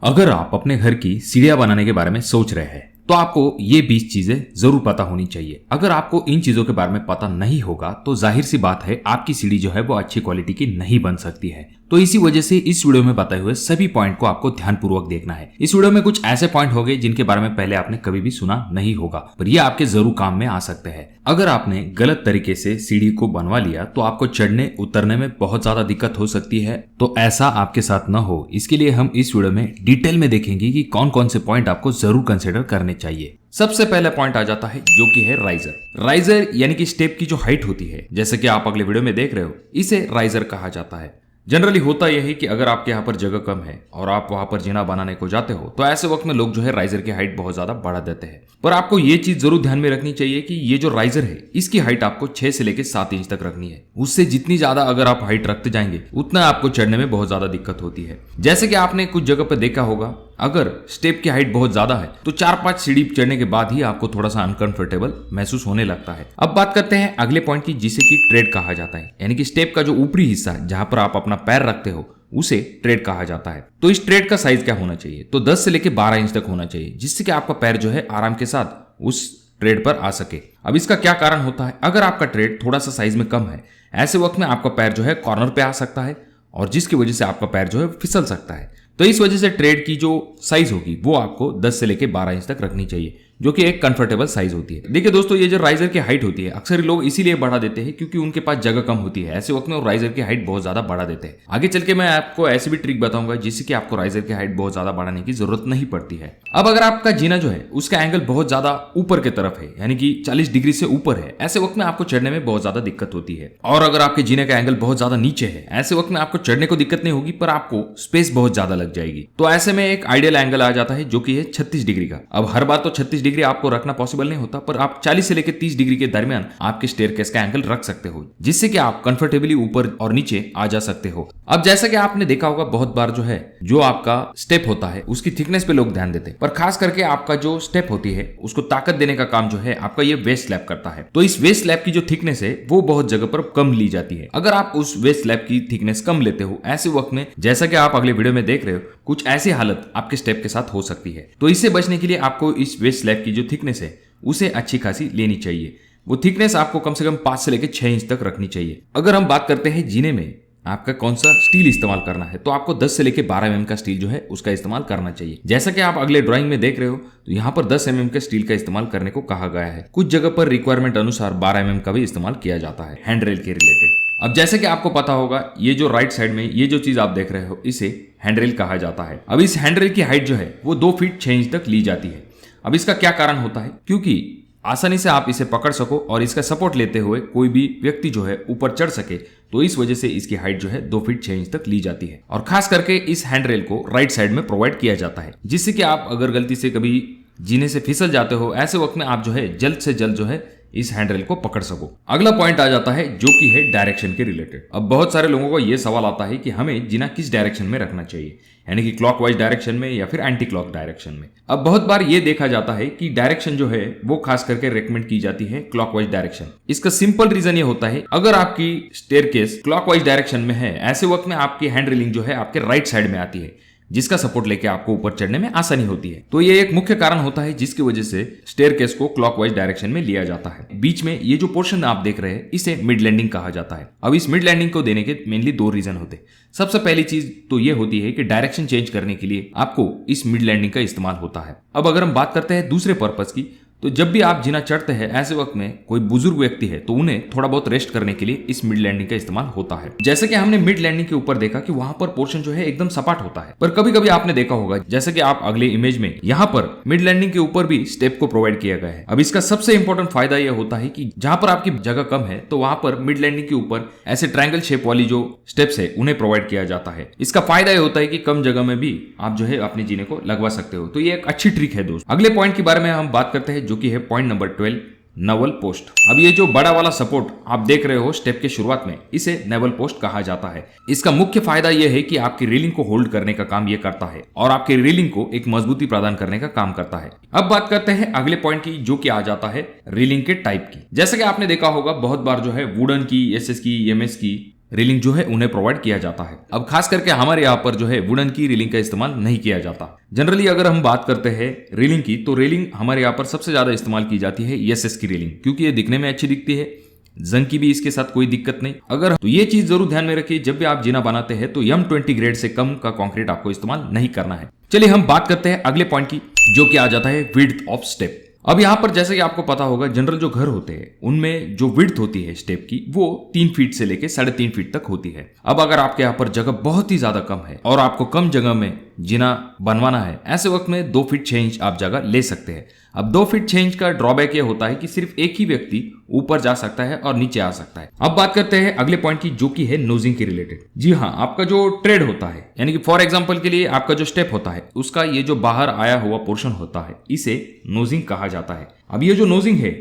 अगर आप अपने घर की सीढ़ियां बनाने के बारे में सोच रहे हैं तो आपको ये 20 चीजें जरूर पता होनी चाहिए। अगर आपको इन चीजों के बारे में पता नहीं होगा तो जाहिर सी बात है आपकी सीढ़ी जो है वो अच्छी क्वालिटी की नहीं बन सकती है। तो इसी वजह से इस वीडियो में बताए हुए सभी पॉइंट को आपको ध्यानपूर्वक देखना है। इस वीडियो में कुछ ऐसे पॉइंट होंगे जिनके बारे में पहले आपने कभी भी सुना नहीं होगा, पर ये आपके जरूर काम में आ सकते हैं। अगर आपने गलत तरीके से सीढ़ी को बनवा लिया तो आपको चढ़ने उतरने में बहुत ज्यादा दिक्कत हो सकती है। तो ऐसा आपके साथ न हो, इसके लिए हम इस वीडियो में डिटेल में देखेंगे कि कौन कौन से पॉइंट आपको जरूर कंसिडर करने चाहिए। सबसे पहला पॉइंट आ जाता है जो कि है राइजर। राइजर यानी कि स्टेप की जो हाइट होती है, जैसे कि आप अगले वीडियो में देख रहे हो, इसे राइजर कहा जाता है। जनरली होता यह है कि अगर आपके यहाँ पर जगह कम है और आप वहां पर जीना बनाने को जाते हो तो ऐसे वक्त में लोग जो है राइजर की हाइट बहुत ज्यादा बढ़ा देते हैं। पर आपको ये चीज जरूर ध्यान में रखनी चाहिए कि ये जो राइजर है इसकी हाइट आपको 6 से लेकर 7 इंच तक रखनी है। उससे जितनी ज्यादा अगर आप हाइट रखते जाएंगे उतना आपको चढ़ने में बहुत ज्यादा दिक्कत होती है। जैसे कि आपने कुछ जगह पर देखा होगा, अगर स्टेप की हाइट बहुत ज्यादा है तो 4-5 सीढ़ी चढ़ने के बाद ही आपको थोड़ा सा अनकंफर्टेबल महसूस होने लगता है। अब बात करते हैं अगले पॉइंट की, जिसे कि ट्रेड कहा जाता है। यानी कि स्टेप का जो ऊपरी हिस्सा है जहां पर आप अपना पैर रखते हो उसे ट्रेड कहा जाता है। तो इस ट्रेड का साइज क्या होना चाहिए? तो 10 से लेकर 12 इंच तक होना चाहिए, जिससे कि आपका पैर जो है आराम के साथ उस ट्रेड पर आ सके। अब इसका क्या कारण होता है? अगर आपका ट्रेड थोड़ा सा साइज में कम है, ऐसे वक्त में आपका पैर जो है कॉर्नर पे आ सकता है और जिसकी वजह से आपका पैर जो है फिसल सकता है। तो इस वजह से ट्रेड की जो साइज होगी वो आपको 10 से लेकर 12 इंच तक रखनी चाहिए, जो कि एक कंफर्टेबल साइज होती है। देखिए दोस्तों, ये जो राइजर की हाइट होती है अक्सर लोग इसीलिए बढ़ा देते हैं क्योंकि उनके पास जगह कम होती है। ऐसे वक्त में वो राइजर की हाइट बहुत ज्यादा बढ़ा देते हैं। आगे चल के मैं आपको ऐसी भी ट्रिक बताऊंगा जिससे कि आपको राइजर की हाइट बहुत ज्यादा बढ़ाने की जरूरत नहीं पड़ती है। अब अगर आपका जीना जो है उसका एंगल बहुत ज्यादा ऊपर की तरफ है, यानी कि 40 डिग्री से ऊपर है, ऐसे वक्त में आपको चढ़ने में बहुत ज्यादा दिक्कत होती है। और अगर आपके जीने का एंगल बहुत ज्यादा नीचे है, ऐसे वक्त में आपको चढ़ने को दिक्कत नहीं होगी पर आपको स्पेस बहुत ज्यादा लग जाएगी। तो ऐसे में एक आइडियल एंगल आ जाता है जो कि है 36 डिग्री का। अब हर बार तो 36 डिग्री आपको रखना पॉसिबल नहीं होता, पर आप 40 से लेकर 30 डिग्री के दरमियान आपके स्टेयरकेस का एंगल रख सकते हो, जिससे कि आप कंफर्टेबली ऊपर और नीचे आ जा सकते हो। अब जैसा कि आपने देखा होगा, बहुत बार जो है जो आपका स्टेप होता है उसकी थिकनेस पे लोग ध्यान देते हैं, पर खास करके आपका जो स्टेप होती है उसको ताकत देने का काम जो है आपका ये वेस्ट स्लैब करता है। तो इस वेस्ट स्लैब की जो थिकनेस है वो बहुत जगह पर कम ली जाती है। अगर आप उस वेस्ट स्लैब की थिकनेस कम लेते हो, ऐसे वक्त में जैसा कि आप अगले वीडियो में देख रहे हो, कुछ ऐसी हालत आपके स्टेप के साथ हो सकती है। तो इससे बचने के लिए आपको इस वेस्ट स्लैब की जो थिकनेस है उसे अच्छी खासी लेनी चाहिए। वो थिकनेस आपको कम से कम 5 से लेकर 6 इंच तक रखनी चाहिए। अगर हम बात करते हैं जीने में आपका कौन सा स्टील इस्तेमाल करना है, तो आपको 10 से लेकर 12 mm का स्टील जो है उसका इस्तेमाल करना चाहिए। जैसा कि आप अगले ड्राइंग में देख रहे हो, तो यहाँ पर 10 mm के स्टील का इस्तेमाल करने को कहा गया है। कुछ जगह पर रिक्वायरमेंट अनुसार 12 mm का भी इस्तेमाल किया जाता है हैंड रेल के रिलेटेड। अब जैसे कि आपको पता होगा, ये जो राइट साइड में ये जो चीज आप देख रहे हो इसे हैंडरेल कहा जाता है। अब इस हैंडरेल की हाइट जो है वो 2 फीट 6 इंच तक ली जाती है। अब इसका क्या कारण होता है? क्योंकि आसानी से आप इसे पकड़ सको और इसका सपोर्ट लेते हुए कोई भी व्यक्ति जो है ऊपर चढ़ सके, तो इस वजह से इसकी हाइट जो है 2 फीट 6 इंच तक ली जाती है। और खास करके इस हैंडरेल को राइट साइड में प्रोवाइड किया जाता है, जिससे कि आप अगर गलती से कभी जीने से फिसल जाते हो, ऐसे वक्त में आप जो है जल्द से जल्द जो है इस हैंडरेल को पकड़ सको। अगला पॉइंट आ जाता है जो कि है डायरेक्शन के रिलेटेड। अब बहुत सारे लोगों को यह सवाल आता है कि हमें जीना किस डायरेक्शन में रखना चाहिए, यानी कि क्लॉकवाइज डायरेक्शन में या फिर एंटी क्लॉक डायरेक्शन में। अब बहुत बार यह देखा जाता है कि डायरेक्शन जो है वो खास करके रेकमेंड की जाती है क्लॉकवाइज डायरेक्शन। इसका सिंपल रीजन ये होता है, अगर आपकी स्टेयरकेस क्लॉकवाइज डायरेक्शन में है, ऐसे वक्त में आपकी हैंड रेलिंग जो है आपके राइट साइड में आती है, जिसका सपोर्ट लेके आपको ऊपर चढ़ने में आसानी होती है। तो ये एक मुख्य कारण होता है जिसकी वजह से स्टेयरकेस को क्लॉकवाइज डायरेक्शन में लिया जाता है। बीच में ये जो पोर्शन आप देख रहे हैं इसे मिड लैंडिंग कहा जाता है। अब इस मिड लैंडिंग को देने के मेनली 2 रीजन होते हैं। सबसे पहली चीज तो ये होती है कि डायरेक्शन चेंज करने के लिए आपको इस मिड लैंडिंग का इस्तेमाल होता है। अब अगर हम बात करते हैं दूसरे पर्पज की, तो जब भी आप जीना चढ़ते हैं, ऐसे वक्त में कोई बुजुर्ग व्यक्ति है तो उन्हें थोड़ा बहुत रेस्ट करने के लिए इस मिड लैंडिंग का इस्तेमाल होता है। जैसे कि हमने मिड लैंडिंग के ऊपर देखा कि वहां पर पोर्शन जो है एकदम सपाट होता है, पर कभी कभी आपने देखा होगा, जैसे कि आप अगले इमेज में यहाँ पर मिड लैंडिंग के ऊपर भी स्टेप को प्रोवाइड किया गया है। अब इसका सबसे इंपॉर्टेंट फायदा यह होता है कि जहां पर आपकी जगह कम है तो वहां पर मिड लैंडिंग के ऊपर ऐसे ट्रायंगल शेप वाली जो स्टेप्स है उन्हें प्रोवाइड किया जाता है। इसका फायदा यह होता है कि कम जगह में भी आप जो है अपने जीने को लगवा सकते हो। तो ये एक अच्छी ट्रिक है दोस्त। अगले पॉइंट के बारे में हम बात करते हैं जो कि है पॉइंट नंबर 12, नेवल पोस्ट। अब ये जो बड़ा वाला सपोर्ट आप देख रहे हो स्टेप के शुरुआत में, इसे नेवल पोस्ट कहा जाता है। इसका मुख्य फायदा यह है कि आपकी रेलिंग को होल्ड करने का काम ये करता है और आपके रेलिंग को एक मजबूती प्रदान करने का काम करता है। अब बात करते हैं अगले पॉइंट की जो कि आ जाता है रेलिंग के टाइप की। जैसे कि आपने देखा होगा, बहुत बार जो है वुडन की, एसएस की, एमएस की रेलिंग जो है उन्हें प्रोवाइड किया जाता है। अब खास करके हमारे यहाँ पर जो है वुडन की रेलिंग का इस्तेमाल नहीं किया जाता। जनरली अगर हम बात करते हैं रेलिंग की, तो रेलिंग हमारे यहाँ पर सबसे ज्यादा इस्तेमाल की जाती है एसएस की रेलिंग, क्योंकि ये दिखने में अच्छी दिखती है, जंग की भी इसके साथ कोई दिक्कत नहीं। अगर तो ये चीज जरूर ध्यान में रखिए, जब भी आप जीना बनाते हैं तो M20 ग्रेड से कम का कंक्रीट आपको इस्तेमाल नहीं करना है। चलिए हम बात करते हैं अगले पॉइंट की, जो कि आ जाता है विड्थ ऑफ स्टेप। अब यहां पर जैसे कि आपको पता होगा, जनरल जो घर होते हैं उनमें जो विड्थ होती है स्टेप की, वो 3 फीट से लेके 3.5 फीट तक होती है। अब अगर आपके यहाँ पर जगह बहुत ही ज्यादा कम है और आपको कम जगह में जीना बनवाना है, ऐसे वक्त में 2 फीट 6 इंच आप जगह ले सकते हैं। अब 2 फीट 6 इंच का ड्रॉबैक ये होता है कि सिर्फ एक ही व्यक्ति ऊपर जा सकता है और नीचे आ सकता है। अब बात करते हैं अगले पॉइंट की, जो कि है नोजिंग के रिलेटेड। जी हाँ, आपका जो ट्रेड होता है, यानी कि फॉर एग्जांपल के लिए आपका जो स्टेप होता है, उसका ये जो बाहर आया हुआ पोर्शन होता है, इसे नोजिंग कहा जाता है। अब ये जो नोजिंग है,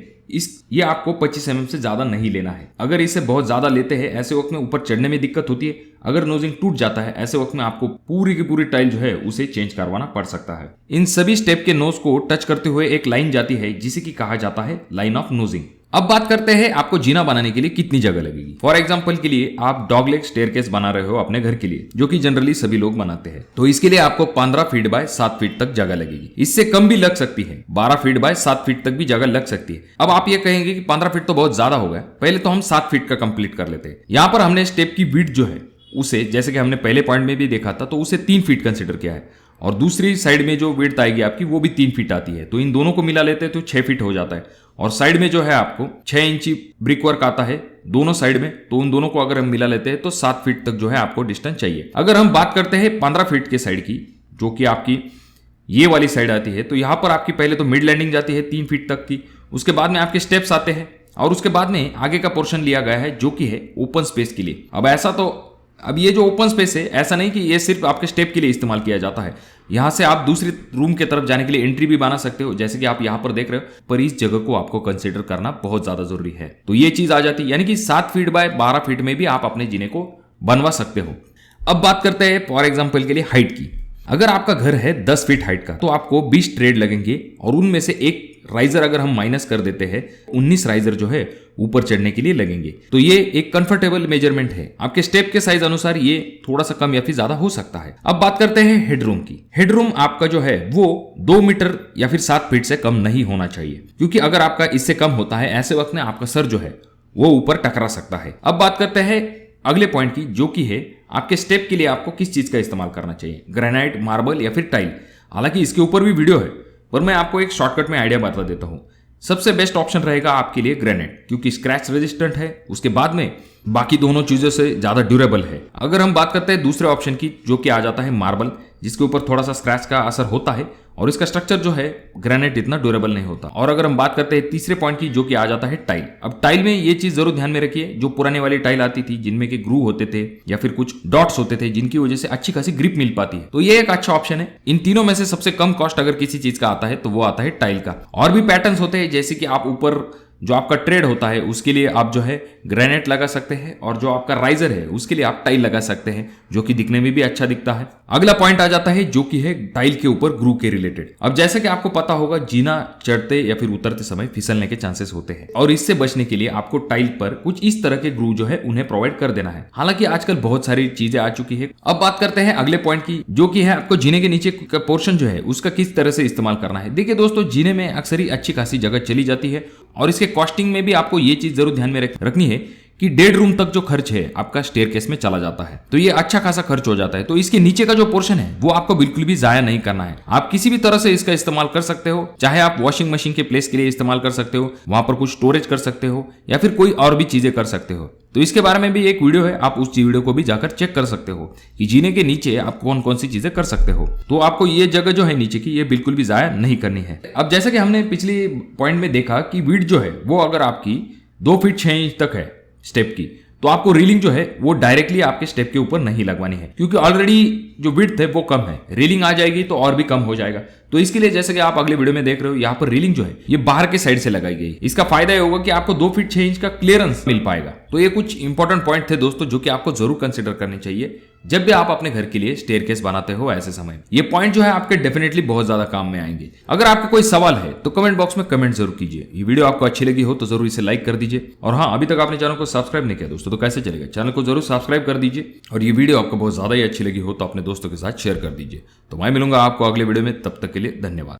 ये आपको 25 mm से ज्यादा नहीं लेना है। अगर इसे बहुत ज्यादा लेते हैं, ऐसे वक्त में ऊपर चढ़ने में दिक्कत होती है। अगर नोजिंग टूट जाता है, ऐसे वक्त में आपको पूरी की पूरी टाइल जो है उसे चेंज करवाना पड़ सकता है। इन सभी स्टेप के नोज को टच करते हुए एक लाइन जाती है, जिसे की कहा जाता है लाइन ऑफ नोजिंग। अब बात करते हैं आपको जीना बनाने के लिए कितनी जगह लगेगी। फॉर एग्जांपल के लिए आप डॉगलेग स्टेयरकेस बना रहे हो अपने घर के लिए, जो कि जनरली सभी लोग बनाते हैं, तो इसके लिए आपको 15 फीट बाय 7 फीट तक जगह लगेगी। इससे कम भी लग सकती है, 12 फीट बाय 7 फीट तक भी जगह लग सकती है। अब आप ये कहेंगे कि 15 फीट तो बहुत ज्यादा हो गया, पहले तो हम 7 फीट का कंप्लीट कर लेते हैं। यहाँ पर हमने स्टेप की विड्थ जो है उसे, जैसे कि हमने पहले पॉइंट में भी देखा था, तो उसे 3 फीट कंसिडर किया है, और दूसरी साइड में जो विड्थ आएगी आपकी वो भी 3 फीट आती है। तो इन दोनों को मिला लेते हैं तो 6 फीट हो जाता है। और साइड में जो है आपको 6 इंची ब्रिक वर्क आता है दोनों साइड में, तो उन दोनों को अगर हम मिला लेते हैं तो 7 फीट तक जो है आपको डिस्टेंस चाहिए। अगर हम बात करते हैं 15 फीट के साइड की, जो कि आपकी ये वाली साइड आती है, तो यहां पर आपकी पहले तो मिड लैंडिंग जाती है 3 फीट तक की, उसके बाद में आपके स्टेप्स आते हैं, और उसके बाद में आगे का पोर्शन लिया गया है जो कि है ओपन स्पेस के लिए। अब ये जो ओपन स्पेस है, ऐसा नहीं कि ये सिर्फ आपके स्टेप के लिए इस्तेमाल किया जाता है। यहां से आप दूसरी रूम के तरफ जाने के लिए एंट्री भी बना सकते हो, जैसे कि आप यहां पर देख रहे हो, पर इस जगह को आपको कंसीडर करना बहुत ज्यादा जरूरी है। तो ये चीज आ जाती है, यानी कि 7 फीट बाय 12 फीट में भी आप अपने जीने को बनवा सकते हो। अब बात करते हैं फॉर एग्जाम्पल के लिए हाइट की। अगर आपका घर है 10 फीट हाइट का, तो आपको 20 ट्रेड लगेंगे, और उनमें से एक राइजर अगर हम माइनस कर देते हैं, 19 राइजर जो है ऊपर चढ़ने के लिए लगेंगे। तो ये एक कंफर्टेबल मेजरमेंट है। आपके स्टेप के साइज अनुसार ये थोड़ा सा कम या फिर ज्यादा हो सकता है। अब बात करते हैं हेडरूम की। हेडरूम आपका जो है वो 2 मीटर या फिर 7 फीट से कम नहीं होना चाहिए, क्योंकि अगर आपका इससे कम होता है, ऐसे वक्त में आपका सर जो है वो ऊपर टकरा सकता है। अब बात करते हैं अगले पॉइंट की, जो कि है आपके स्टेप के लिए आपको किस चीज का इस्तेमाल करना चाहिए, ग्रेनाइट, मार्बल या फिर टाइल। हालांकि इसके ऊपर भी वीडियो है, पर मैं आपको एक शॉर्टकट में आइडिया बता देता हूं। सबसे बेस्ट ऑप्शन रहेगा आपके लिए ग्रेनाइट, क्योंकि स्क्रैच रेजिस्टेंट है, उसके बाद में बाकी दोनों चीजों से ज्यादा ड्यूरेबल है। अगर हम बात करते हैं दूसरे ऑप्शन की, जो कि आ जाता है मार्बल, जिसके ऊपर थोड़ा सा स्क्रैच का असर होता है, और इसका स्ट्रक्चर जो है ग्रेनाइट इतना ड्यूरेबल नहीं होता। और अगर हम बात करते हैं तीसरे पॉइंट की, जो कि आ जाता है टाइल। अब टाइल में ये चीज जरूर ध्यान में रखिए, जो पुराने वाली टाइल आती थी जिनमें के ग्रू होते थे या फिर कुछ डॉट्स होते थे, जिनकी वजह से अच्छी खासी ग्रिप मिल पाती है, तो ये एक अच्छा ऑप्शन है। इन तीनों में से सबसे कम कॉस्ट अगर किसी चीज का आता है तो वो आता है टाइल का। और भी पैटर्न्स होते हैं, जैसे कि आप ऊपर जो आपका ट्रेड होता है उसके लिए आप जो है ग्रेनाइट लगा सकते हैं, और जो आपका राइजर है उसके लिए आप टाइल लगा सकते हैं, जो कि दिखने में भी अच्छा दिखता है। अगला पॉइंट आ जाता है, जो कि है टाइल के ऊपर ग्रू के रिलेटेड। अब जैसे कि आपको पता होगा, जीना चढ़ते या फिर उतरते समय फिसलने के चांसेस होते हैं, और इससे बचने के लिए आपको टाइल पर कुछ इस तरह के ग्रू जो है उन्हें प्रोवाइड कर देना है। हालांकि आजकल बहुत सारी चीजें आ चुकी है। अब बात करते हैं अगले पॉइंट की, जो कि है आपको जीने के नीचे का पोर्शन जो है उसका किस तरह से इस्तेमाल करना है। देखिए दोस्तों, जीने में अक्सर ही अच्छी खासी जगह चली जाती है, और इसके कॉस्टिंग में भी आपको ये चीज जरूर ध्यान में रखनी है कि 1.5 रूम तक जो खर्च है आपका स्टेयरकेस में चला जाता है, तो ये अच्छा खासा खर्च हो जाता है। तो इसके नीचे का जो पोर्शन है वो आपको बिल्कुल भी जाया नहीं करना है। आप किसी भी तरह से इसका इस्तेमाल कर सकते हो, चाहे आप वॉशिंग मशीन के प्लेस के लिए इस्तेमाल कर सकते हो, वहां पर कुछ स्टोरेज कर सकते हो, या फिर कोई और भी चीजें कर सकते हो। तो इसके बारे में भी एक वीडियो है, आप उस वीडियो को भी जाकर चेक कर सकते हो कि जीने के नीचे आप कौन कौन सी चीजें कर सकते हो। तो आपको ये जगह जो है नीचे की, ये बिल्कुल भी जाया नहीं करनी है। अब जैसे कि हमने पिछली पॉइंट में देखा कि विड्थ जो है वो अगर आपकी 2 फीट 6 इंच तक है स्टेप की, तो आपको रीलिंग जो है वो डायरेक्टली आपके स्टेप के ऊपर नहीं लगवानी है, क्योंकि ऑलरेडी जो विड्थ है वो कम है। रीलिंग आ जाएगी तो और भी कम हो जाएगा। तो इसके लिए जैसे कि आप अगले वीडियो में देख रहे हो, यहाँ पर रीलिंग जो है ये बाहर के साइड से लगाई गई। इसका फायदा ये होगा कि आपको 2 फीट 6 इंच का क्लियरेंस मिल पाएगा। तो ये कुछ इंपॉर्टेंट पॉइंट थे दोस्तों, जो कि आपको जरूर कंसिडर करने चाहिए जब भी आप अपने घर के लिए स्टेयरकेस बनाते हो ऐसे समय ये पॉइंट जो है आपके डेफिनेटली बहुत ज्यादा काम में आएंगे। अगर आपको कोई सवाल है तो कमेंट बॉक्स में कमेंट जरूर कीजिए। ये वीडियो आपको अच्छी लगी हो तो जरूर इसे लाइक कर दीजिए, और हाँ, अभी तक आपने चैनल को सब्सक्राइब नहीं किया दोस्तों तो कैसे चलेगा, चैनल को जरूर सब्सक्राइब कर दीजिए। और ये वीडियो आपको बहुत ज्यादा ही अच्छी लगी हो तो अपने दोस्तों के साथ शेयर कर दीजिए। तो मैं मिलूंगा आपको अगले वीडियो में, तब तक के लिए धन्यवाद।